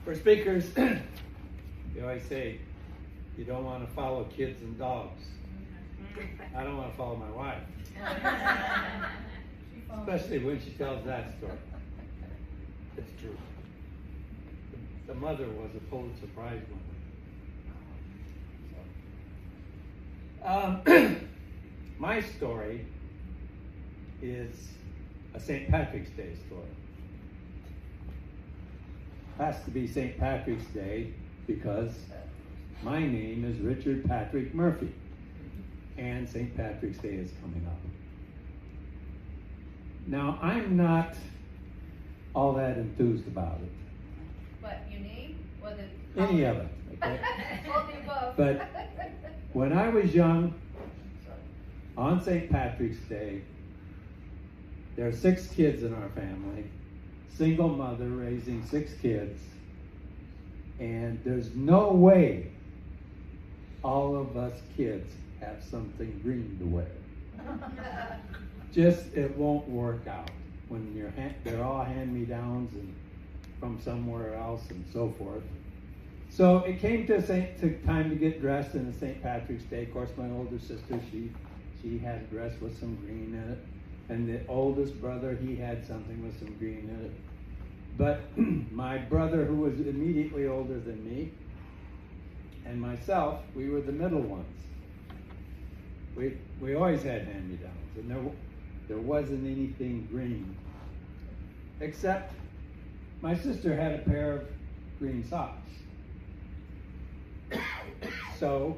For speakers, you always say you don't want to follow kids and dogs. I don't want to follow my wife. Especially when she tells that story. It's true. The mother was a Pulitzer Prize winner. My story is a St. Patrick's Day story. It has to be St. Patrick's Day because my name is Richard Patrick Murphy, and St. Patrick's Day is coming up. Now, I'm not all that enthused about it. What, unique? Was it any of it, okay? all the above. But when I was young, on St. Patrick's Day, there are 6 kids in our family, single mother raising 6 kids, and there's no way all of us kids have something green to wear. Just, it won't work out when they're all hand-me-downs and from somewhere else and so forth. So it came to time to get dressed in a St. Patrick's Day. Of course, my older sister, she had a dress with some green in it. And the oldest brother, he had something with some green in it. But my brother, who was immediately older than me, and myself, we were the middle ones. We always had hand-me-downs, and there wasn't anything green. Except my sister had a pair of green socks. So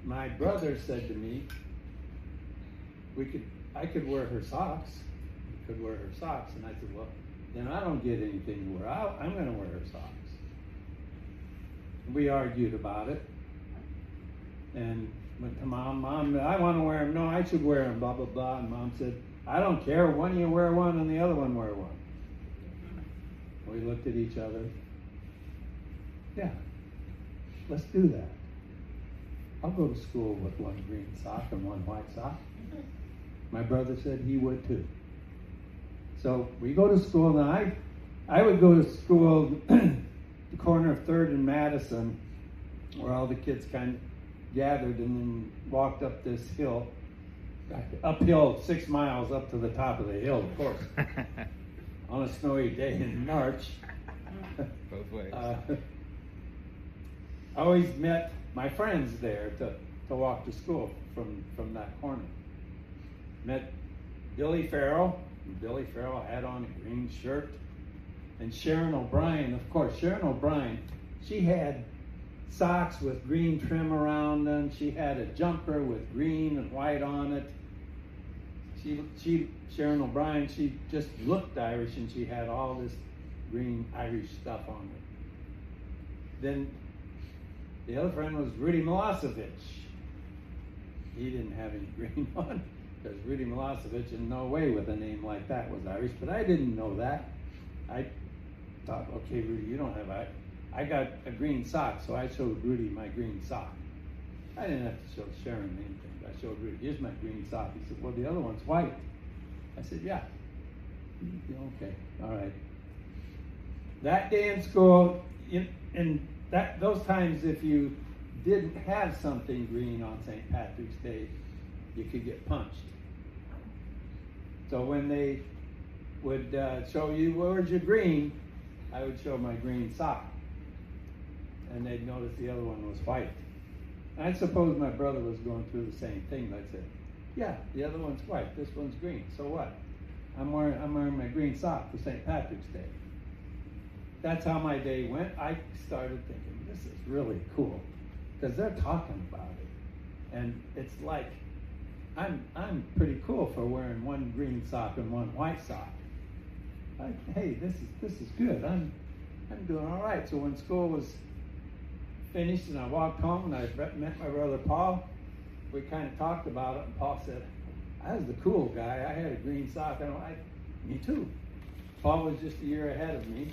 my brother said to me, I could wear her socks. You could wear her socks. And I said, well, then I don't get anything to wear. I'm going to wear her socks. We argued about it. And went to Mom, I want to wear them. No, I should wear them, blah, blah, blah. And Mom said, I don't care. One of you wear one and the other one wear one. We looked at each other. Yeah, let's do that. I'll go to school with one green sock and one white sock. My brother said he would too. So we go to school, and I would go to school the corner of 3rd and Madison, where all the kids kind of gathered and then walked up this hill, uphill 6 miles up to the top of the hill, of course, on a snowy day in March. Both ways. I always met my friends there to walk to school from that corner. Met Billy Farrell. Billy Farrell had on a green shirt. And Sharon O'Brien, of course. Sharon O'Brien, she had socks with green trim around them. She had a jumper with green and white on it. Sharon O'Brien, she just looked Irish, and she had all this green Irish stuff on her. Then the other friend was Rudy Milosevic. He didn't have any green on, because Rudy Milosevic in no way with a name like that was Irish, but I didn't know that. I thought, okay, Rudy, you don't have I got a green sock, so I showed Rudy my green sock. I didn't have to show Sharon anything, but I showed Rudy, here's my green sock. He said, well, the other one's white. I said, yeah. Okay, all right. That day in school, those times, if you didn't have something green on St. Patrick's Day, you could get punched. So when they would show you, where's your green, I would show my green sock. And they'd notice the other one was white. And I suppose my brother was going through the same thing, but I said, yeah, the other one's white, this one's green, so what? I'm wearing my green sock for St. Patrick's Day. That's how my day went. I started thinking, this is really cool, because they're talking about it. And it's like, I'm pretty cool for wearing one green sock and one white sock. Hey, this is good. I'm doing all right. So when school was finished and I walked home and I met my brother Paul, we kind of talked about it, and Paul said, I was the cool guy. I had a green sock. Me too. Paul was just a year ahead of me.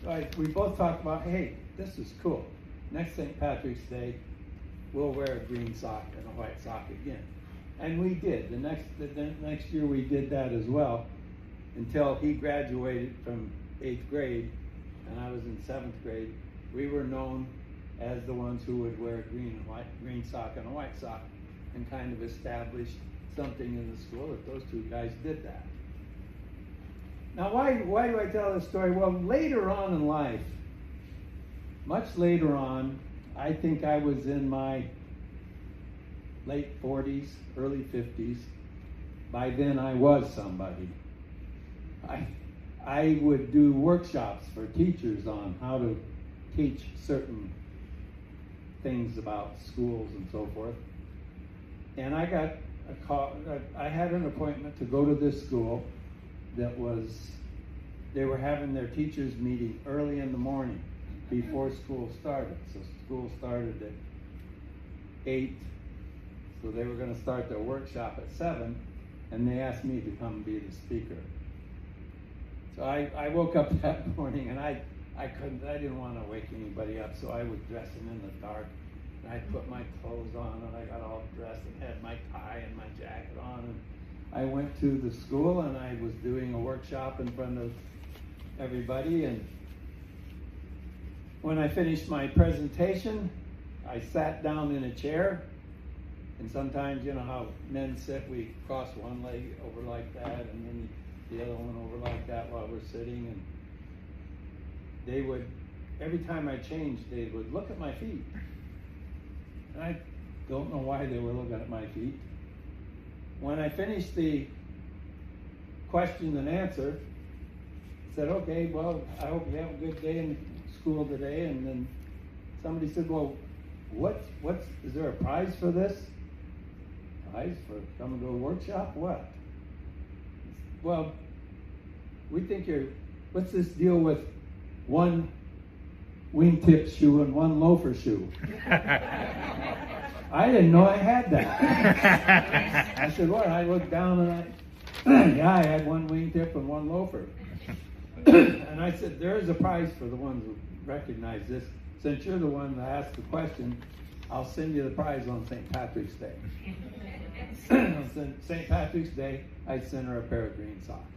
So we both talked about, hey, this is cool. Next St. Patrick's Day, we'll wear a green sock and a white sock again. And we did. The next year we did that as well, until he graduated from 8th grade and I was in 7th grade, we were known as the ones who would wear a green sock and a white sock, and kind of established something in the school that those two guys did that. Now, why do I tell this story? Well, later on in life, much later on, I think I was in my late 40s, early 50s. By then I was somebody. I would do workshops for teachers on how to teach certain things about schools and so forth. And I got a call, I had an appointment to go to this school they were having their teachers meeting early in the morning before school started. So school started at 8, so they were going to start their workshop at 7, and they asked me to come be the speaker. So I woke up that morning, and I didn't want to wake anybody up, so I was dressing in the dark, and I put my clothes on, and I got all dressed and had my tie and my jacket on, and I went to the school, and I was doing a workshop in front of everybody, and when I finished my presentation, I sat down in a chair, and sometimes, you know how men sit, we cross one leg over like that, and then the other one over like that while we're sitting, and they would, every time I changed, they would look at my feet. And I don't know why they were looking at my feet. When I finished the question and answer, I said, okay, well, I hope you have a good day in school today. And then somebody said, well, is there a prize for this? Prize for coming to a workshop? What? Well, we think what's this deal with one wingtip shoe and one loafer shoe? I didn't know I had that. I said, what? I looked down and yeah, I had one wingtip and one loafer. And I said, there is a prize for the ones who recognize this. Since you're the one that asked the question, I'll send you the prize on St. Patrick's Day. On St. Patrick's Day, I sent her a pair of green socks.